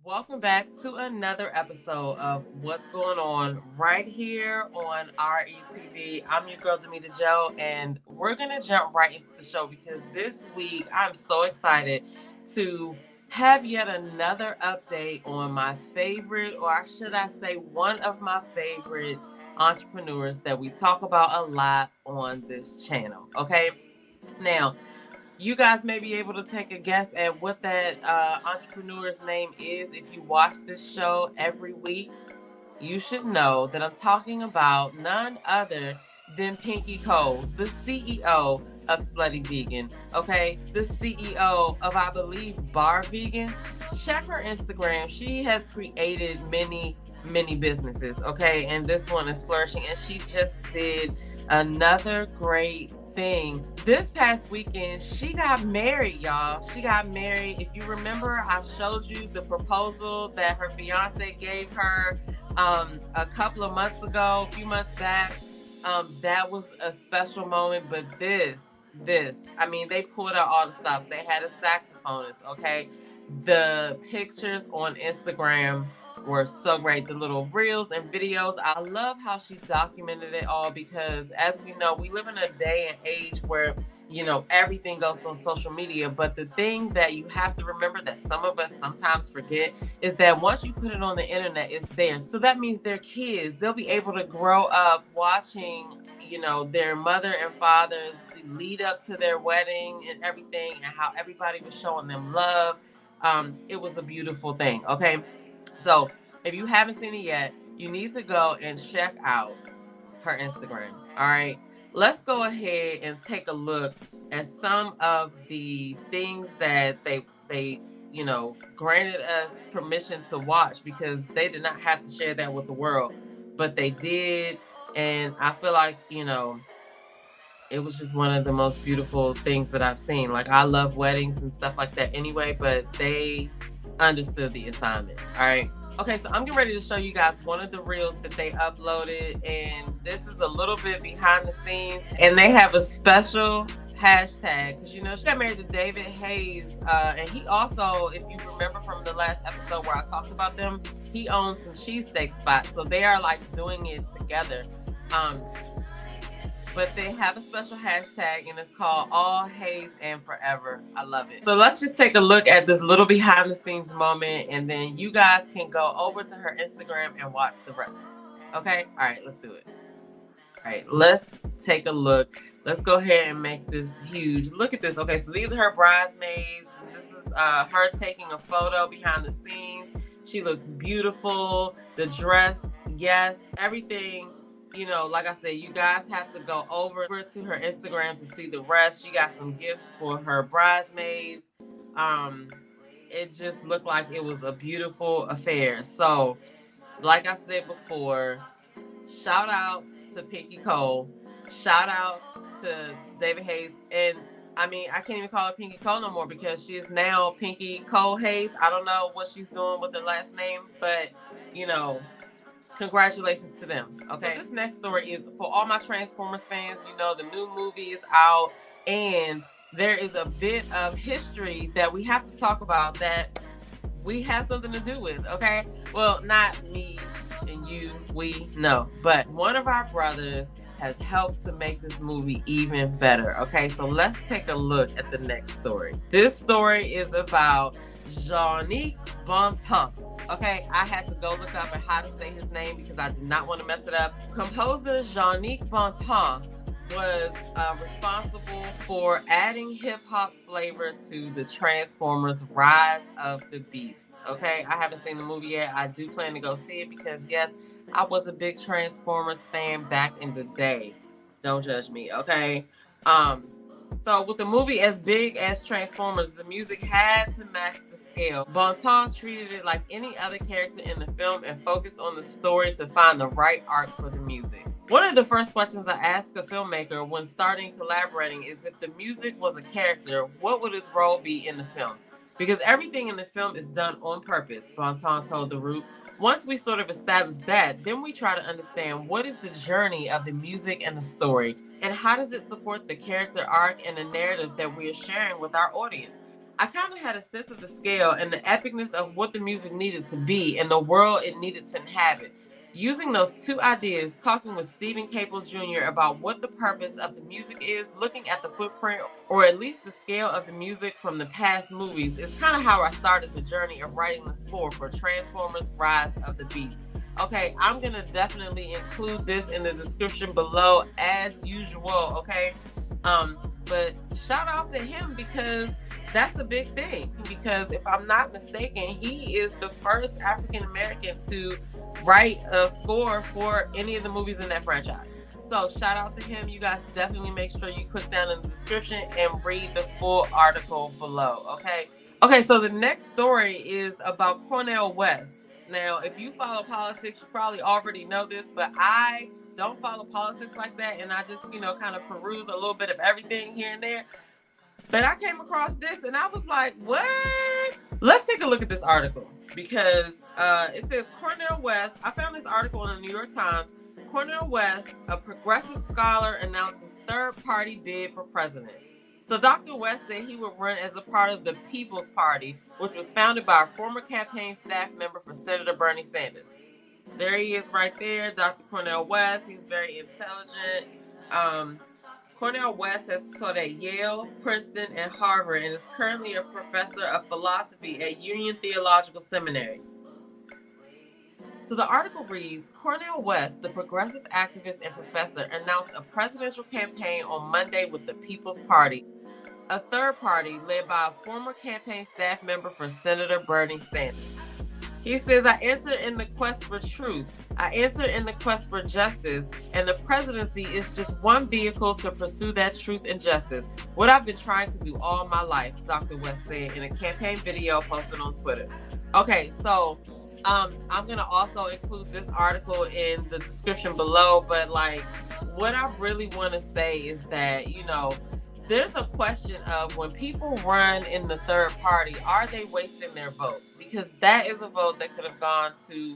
Welcome back to another episode of What's Going On right here on RETV. I'm your girl DamitaJo, and we're gonna jump right into the show because this week I'm so excited to have yet another update on my favorite, or should I say, one of my favorite entrepreneurs that we talk about a lot on this channel. Okay, now you guys may be able to take a guess at what that entrepreneur's name is. If you watch this show every week, you should know that I'm talking about none other than Pinky Cole, the CEO of Slutty Vegan. Okay, the CEO of, I believe, Bar Vegan. Check her Instagram. She has created many businesses. Okay, and this one is flourishing, and she just did another great thing. This past weekend, she got married, y'all. She got married. If you remember, I showed you the proposal that her fiance gave her a couple of months ago, a few months back. That was a special moment, but I mean, they pulled out all the stops. They had a saxophonist, okay? The pictures on Instagram were so great. The little reels and videos. I love how she documented it all because, as we know, we live in a day and age where everything goes on social media. But the thing that you have to remember that some of us sometimes forget is that once you put it on the internet, it's there. So that means their kids, they'll be able to grow up watching, their mother and fathers lead up to their wedding and everything, and how everybody was showing them love. It was a beautiful thing. Okay. So if you haven't seen it yet, you need to go and check out her Instagram. All right. Let's go ahead and take a look at some of the things that they granted us permission to watch because they did not have to share that with the world, but they did. And I feel like, it was just one of the most beautiful things that I've seen. Like, I love weddings and stuff like that anyway, but they understood the assignment. All right. Okay, so I'm getting ready to show you guys one of the reels that they uploaded, and this is a little bit behind the scenes. And they have a special hashtag because she got married to David Hayes, and he also, if you remember from the last episode where I talked about them, he owns some cheesesteak spots, so they are like doing it together. But they have a special hashtag and it's called All Haze and Forever. I love it. So let's just take a look at this little behind the scenes moment, and then you guys can go over to her Instagram and watch the rest. Okay? All right, let's do it. All right, let's take a look. Let's go ahead and make this huge. Look at this. Okay, so these are her bridesmaids. This is her taking a photo behind the scenes. She looks beautiful. The dress, yes, everything. Like I said, you guys have to go over to her Instagram to see the rest. She got some gifts for her bridesmaids. It just looked like it was a beautiful affair. So, like I said before, shout out to Pinky Cole. Shout out to David Hayes. And I mean, I can't even call her Pinky Cole no more because she is now Pinky Cole Hayes. I don't know what she's doing with her last name, but congratulations to them. Okay. So this next story is for all my Transformers fans. The new movie is out, and there is a bit of history that we have to talk about that we have something to do with. Okay. Well, not me and you, we know, but one of our brothers has helped to make this movie even better. Okay. So let's take a look at the next story. This story is about Jongnic Bontemps. Okay, I had to go look up how to say his name because I did not want to mess it up. Composer Jongnic Bontemps was responsible for adding hip-hop flavor to the Transformers Rise of the Beast. Okay, I haven't seen the movie yet. I do plan to go see it because, yes, I was a big Transformers fan back in the day. Don't judge me, okay? So with the movie as big as Transformers, the music had to match the scale. Bontemps treated it like any other character in the film and focused on the story to find the right art for the music. One of the first questions I asked a filmmaker when starting collaborating is if the music was a character, what would its role be in the film? Because everything in the film is done on purpose, Bontemps told The Root. Once we sort of establish that, then we try to understand what is the journey of the music and the story, and how does it support the character arc and the narrative that we are sharing with our audience. I kind of had a sense of the scale and the epicness of what the music needed to be and the world it needed to inhabit. Using those two ideas, talking with Stephen Caple Jr. about what the purpose of the music is, looking at the footprint or at least the scale of the music from the past movies is kind of how I started the journey of writing the score for Transformers Rise of the Beasts. Okay, I'm going to definitely include this in the description below as usual, okay? But shout out to him because that's a big thing. Because if I'm not mistaken, he is the first African American to write a score for any of the movies in that franchise. So shout out to him. You guys definitely make sure you click down in the description and read the full article below, okay? Okay, so the next story is about Cornel West. Now, if you follow politics, you probably already know this, but I don't follow politics like that, and I just, kind of peruse a little bit of everything here and there. But I came across this, and I was like, what? Let's take a look at this article, because it says Cornel West. I found this article in the New York Times. Cornel West, a progressive scholar, announces third-party bid for president. So Dr. West said he would run as a part of the People's Party, which was founded by a former campaign staff member for Senator Bernie Sanders. There he is right there, Dr. Cornel West. He's very intelligent. Cornel West has taught at Yale, Princeton, and Harvard and is currently a professor of philosophy at Union Theological Seminary. So the article reads, Cornel West, the progressive activist and professor, announced a presidential campaign on Monday with the People's Party, a third party led by a former campaign staff member for Senator Bernie Sanders. He says, I enter in the quest for truth. I enter in the quest for justice, and the presidency is just one vehicle to pursue that truth and justice. What I've been trying to do all my life, Dr. West said in a campaign video posted on Twitter. Okay, so I'm going to also include this article in the description below, but what I really want to say is that, there's a question of when people run in the third party, are they wasting their vote? Because that is a vote that could have gone to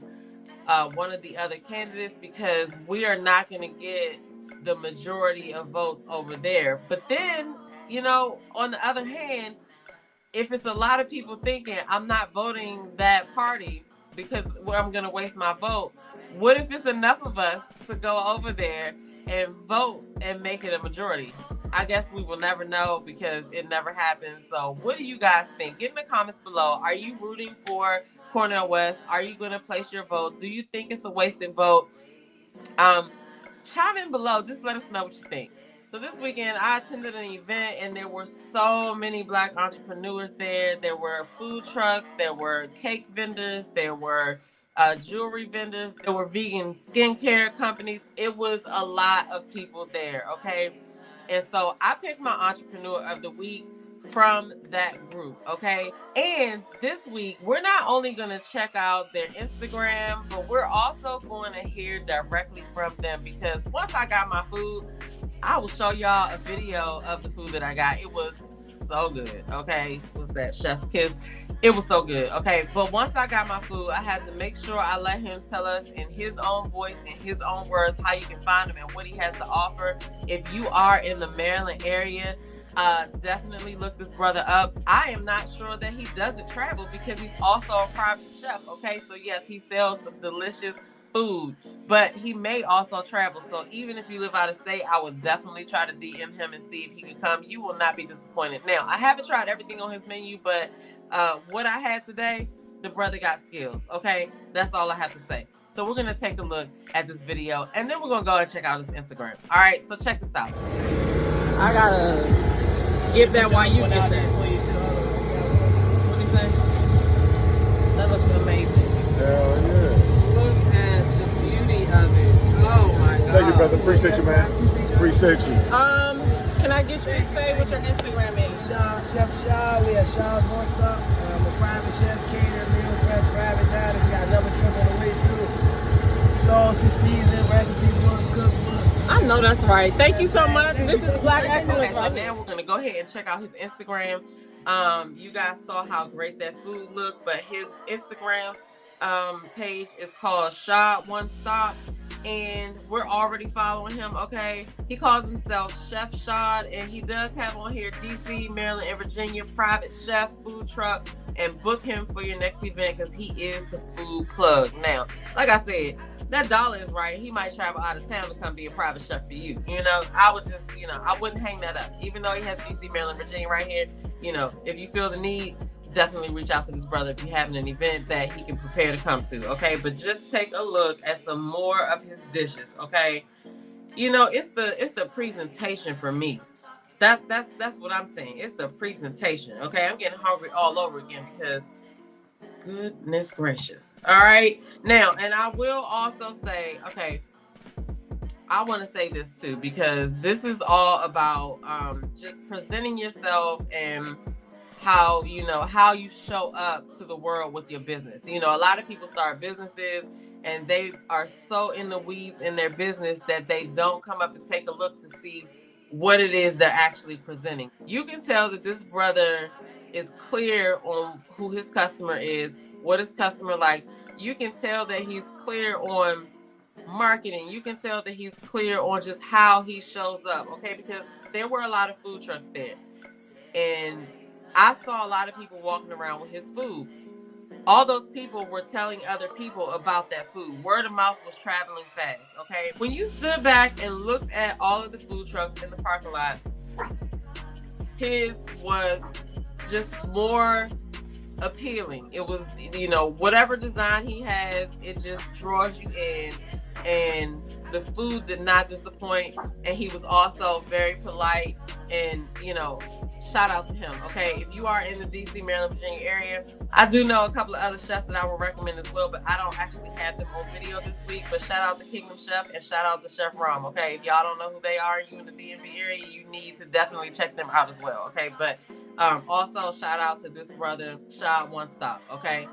one of the other candidates, because we are not going to get the majority of votes over there. But then, on the other hand, if it's a lot of people thinking I'm not voting that party because I'm going to waste my vote, what if it's enough of us to go over there and vote and make it a majority? I guess we will never know because it never happens. So what do you guys think? Get in the comments below. Are you rooting for Cornel West? Are you going to place your vote? Do you think it's a wasted vote? Chime in below. Just let us know what you think. So this weekend, I attended an event, and there were so many Black entrepreneurs there. There were food trucks. There were cake vendors. There were jewelry vendors. There were vegan skincare companies. It was a lot of people there, okay? And so I picked my entrepreneur of the week from that group, okay? And this week, we're not only going to check out their Instagram, but we're also going to hear directly from them, because once I got my food, I will show y'all a video of the food that I got. It was so good, okay? It was that chef's kiss. It was so good, okay? But once I got my food, I had to make sure I let him tell us in his own voice, in his own words, how you can find him and what he has to offer. If you are in the Maryland area, definitely look this brother up. I am not sure that he doesn't travel, because he's also a private chef, okay? So yes, he sells some delicious food, but he may also travel. So even if you live out of state, I would definitely try to DM him and see if he can come. You will not be disappointed. Now, I haven't tried everything on his menu, but what I had today, the brother got skills, okay? That's all I have to say. So we're going to take a look at this video, and then we're going to go and check out his Instagram. All right, so check this out. I got to get that while you get that. What do you say? That looks amazing. Hell yeah. Look at the beauty of it. Oh, my God. Thank you, brother. Appreciate you, man. Appreciate you. Can I get you to say what your Instagram is? Chef Shaw, we at Shaw's One Stop. I'm a private chef, caterer, meal prep, private dining. We got another trip on the way too. Sauces, season, recipe books, cookbooks. I know that's right. Thank you so much. This is Black Excellence. So now we're gonna go ahead and check out his Instagram. You guys saw how great that food looked, but his Instagram page is called Shaw One Stop. and we're already following him, okay? He calls himself Chef Shad, and he does have on here DC, Maryland, and Virginia private chef, food truck, and book him for your next event because he is the food plug. Now, like I said, that dollar is right. He might travel out of town to come be a private chef for you. You know, I would just, I wouldn't hang that up. Even though he has DC, Maryland, Virginia right here, if you feel the need, definitely reach out to this brother if you're having an event that he can prepare to come to, okay? But just take a look at some more of his dishes, okay? It's the presentation for me. That's what I'm saying. It's the presentation, okay? I'm getting hungry all over again because goodness gracious. All right. Now, and I will also say, okay, I want to say this too, because this is all about just presenting yourself and how you show up to the world with your business. A lot of people start businesses and they are so in the weeds in their business that they don't come up and take a look to see what it is they're actually presenting. You can tell that this brother is clear on who his customer is, what his customer likes. You can tell that he's clear on marketing. You can tell that he's clear on just how he shows up, okay? Because there were a lot of food trucks there. And I saw a lot of people walking around with his food. All those people were telling other people about that food. Word of mouth was traveling fast, okay? When you stood back and looked at all of the food trucks in the parking lot, his was just more appealing. It was, whatever design he has, it just draws you in. And the food did not disappoint. And he was also very polite. And, shout out to him, okay? If you are in the DC, Maryland, Virginia area, I do know a couple of other chefs that I will recommend as well, but I don't actually have them on video this week. But shout out to Kingdom Chef and shout out to Chef Rom, okay? If y'all don't know who they are, you in the DMV area, you need to definitely check them out as well, okay? But also shout out to this brother, Shad One Stop, okay?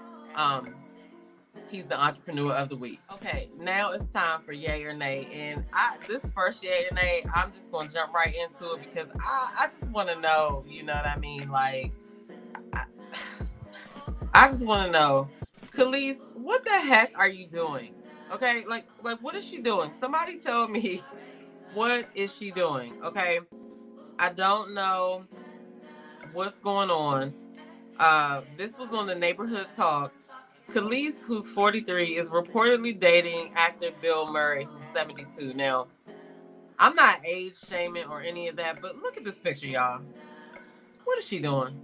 He's the entrepreneur of the week. Okay, now it's time for yay or nay. And this first yay or nay, I'm just going to jump right into it because I just want to know, you know what I mean? Like, I just want to know, Khalees, what the heck are you doing? Okay, like what is she doing? Somebody tell me, what is she doing? Okay, I don't know what's going on. This was on the Neighborhood Talk. Khalees, who's 43, is reportedly dating actor Bill Murray, who's 72. Now, I'm not age shaming or any of that, but look at this picture, y'all. What is she doing?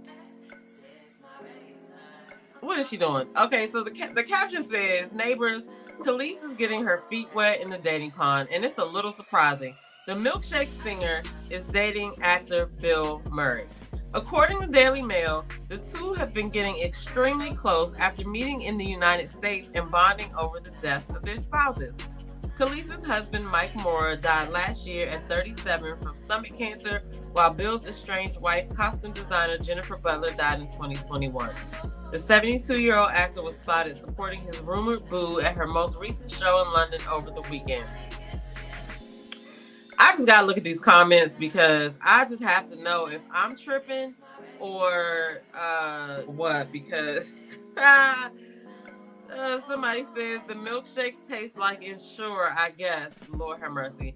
What is she doing? Okay, so the caption says, neighbors, Khalees is getting her feet wet in the dating pond, and it's a little surprising. The milkshake singer is dating actor Bill Murray. According to Daily Mail, the two have been getting extremely close after meeting in the United States and bonding over the deaths of their spouses. Khalees' husband, Mike Mora, died last year at 37 from stomach cancer, while Bill's estranged wife, costume designer Jennifer Butler, died in 2021. The 72-year-old actor was spotted supporting his rumored boo at her most recent show in London over the weekend. I just gotta look at these comments because I just have to know if I'm tripping or what, because somebody says the milkshake tastes like Ensure, I guess. Lord have mercy.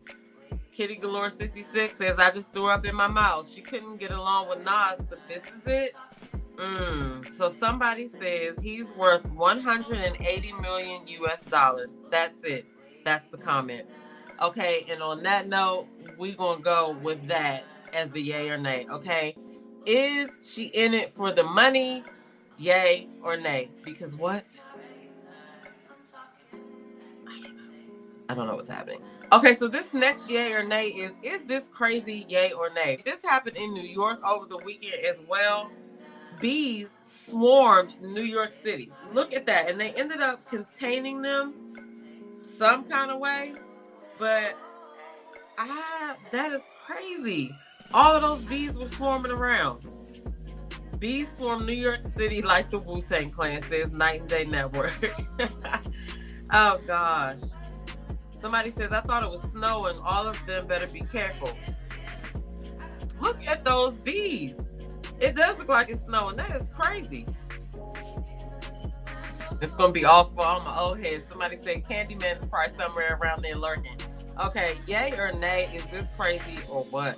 Kitty Galore 66 says, I just threw up in my mouth. She couldn't get along with Nas, but this is it. So somebody says he's worth 180 million US dollars. That's it. That's the comment. Okay, and on that note, we're going to go with that as the yay or nay, okay? Is she in it for the money? Yay or nay? Because what? I don't know what's happening. Okay, so this next yay or nay is this crazy yay or nay? This happened in New York over the weekend as well. Bees swarmed New York City. Look at that. And they ended up containing them some kind of way. But that is crazy. All of those bees were swarming around. Bees swarm New York City like the Wu-Tang Clan, says Night and Day Network. Oh, gosh. Somebody says, I thought it was snowing. All of them better be careful. Look at those bees. It does look like it's snowing. That is crazy. It's gonna be all for all my old heads. Somebody said Candyman is probably somewhere around there lurking. Okay, yay or nay? Is this crazy or what?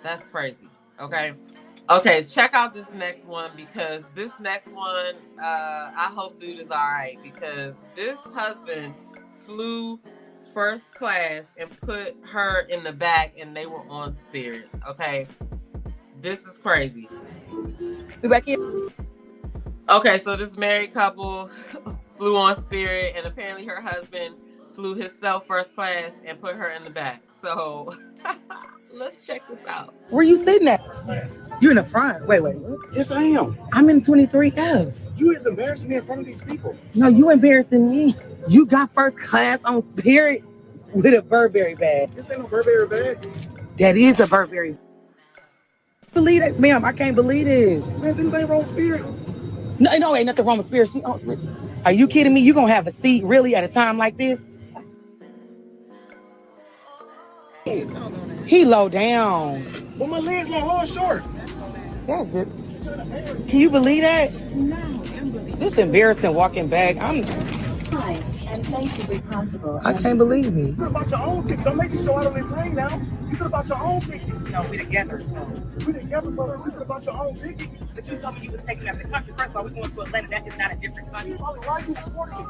That's crazy. Okay, check out this next one because this next one, I hope dude is all right because this husband flew first class and put her in the back and they were on Spirit. Okay, this is crazy. We back here. Okay, so this married couple flew on Spirit and apparently her husband flew himself first class and put her in the back. So let's check this out. Where you sitting at? You in the front. Wait. Yes, I am. I'm in 23F. You is embarrassing me in front of these people. No, you embarrassing me. You got first class on Spirit with a Burberry bag. This ain't no Burberry bag. That is a Burberry. Believe it, ma'am. I can't believe this. Man, is anything wrong with Spirit? No, ain't nothing wrong with Spirit. Are you kidding me? You gonna have a seat really at a time like this? He low down. But my legs long, hard short. That's it. Can you believe that? No, this embarrassing walking back. Hi, and thank you for possible. I can't believe me. You could have bought your own ticket. Don't make me show out on this plane now. You could have bought your own ticket. No, we together. We together, brother. You could have bought your own ticket. But you told me you was taking out the country. First of all, we going to Atlanta. That is not a different country. Why you recording me?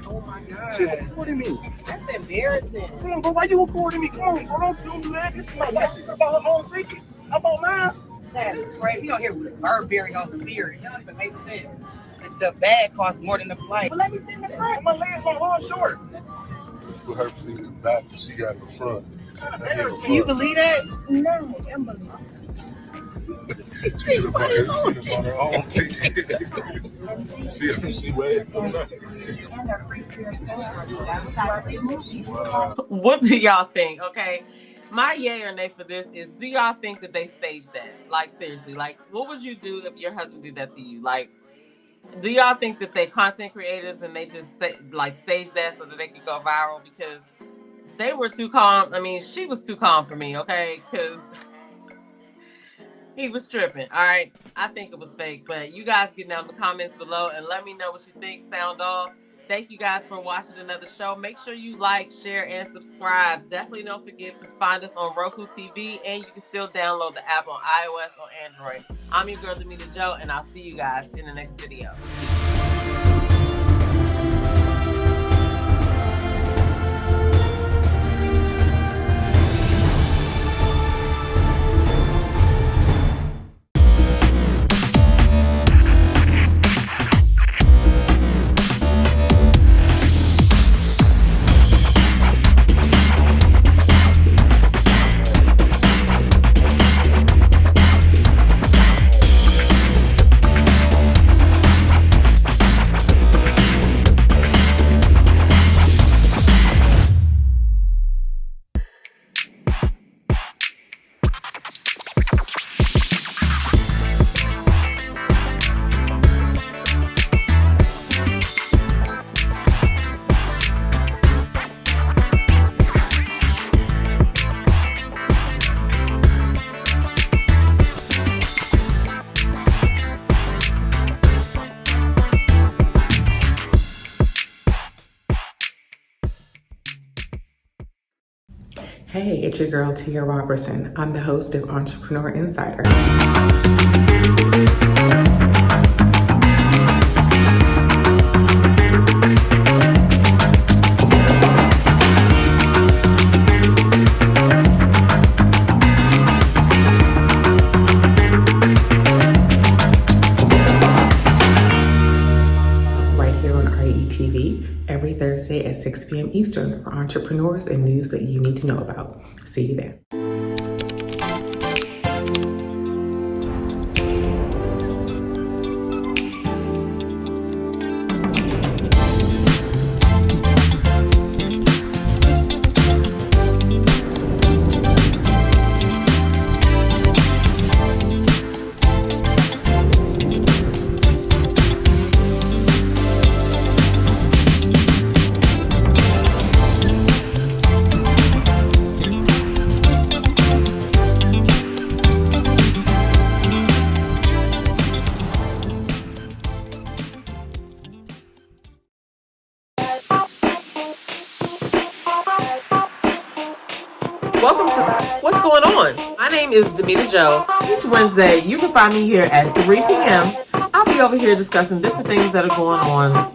Oh my God. She recording me. That's embarrassing. Come on, bro. Why you recording me? Come on, bro. Don't do that. This is my wife. She could have bought her own ticket. I bought mine. That's crazy. You don't hear Burberry on Spirit. That doesn't even make sense. The bag costs more than the flight. But let me sit in the front. My legs long, hard short. Put her feet in the back, but she got in the front. Can you believe that? No, unbelievable. She should have bought her own ticket. She weighed And our free Spirit Wow. What do y'all think? Okay, my yay or nay for this is: do y'all think that they staged that? Like seriously, like what would you do if your husband did that to you? Like, do y'all think that they content creators and they just staged that so that they could go viral? Because they were too calm. I mean, she was too calm for me. Okay, because he was tripping. All right, I think it was fake, but you guys get down in the comments below and let me know what you think. Sound off. Thank you guys for watching another show. Make sure you like, share, and subscribe. Definitely don't forget to find us on Roku TV, and you can still download the app on iOS or Android. I'm your girl, DamitaJo, and I'll see you guys in the next video. Hey, it's your girl Tia Robertson. I'm the host of Entrepreneur Insider. Right here on RETV, every Thursday at 6 p.m. Eastern for entrepreneurs and news that you need to know about. See you there. welcome to What's Going On. My name is DamitaJo. Each Wednesday, you can find me here at 3 p.m. I'll be over here discussing different things that are going on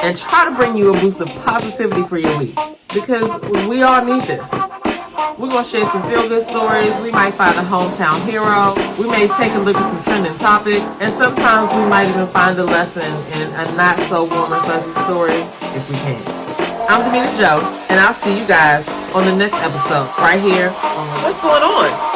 and try to bring you a boost of positivity for your week, because we all need this. We're going to share some feel-good stories. We might find a hometown hero. We may take a look at some trending topic. And sometimes we might even find a lesson in a not-so-warm and fuzzy story if we can. I'm DamitaJo, and I'll see you guys on the next episode right here on What's Going On.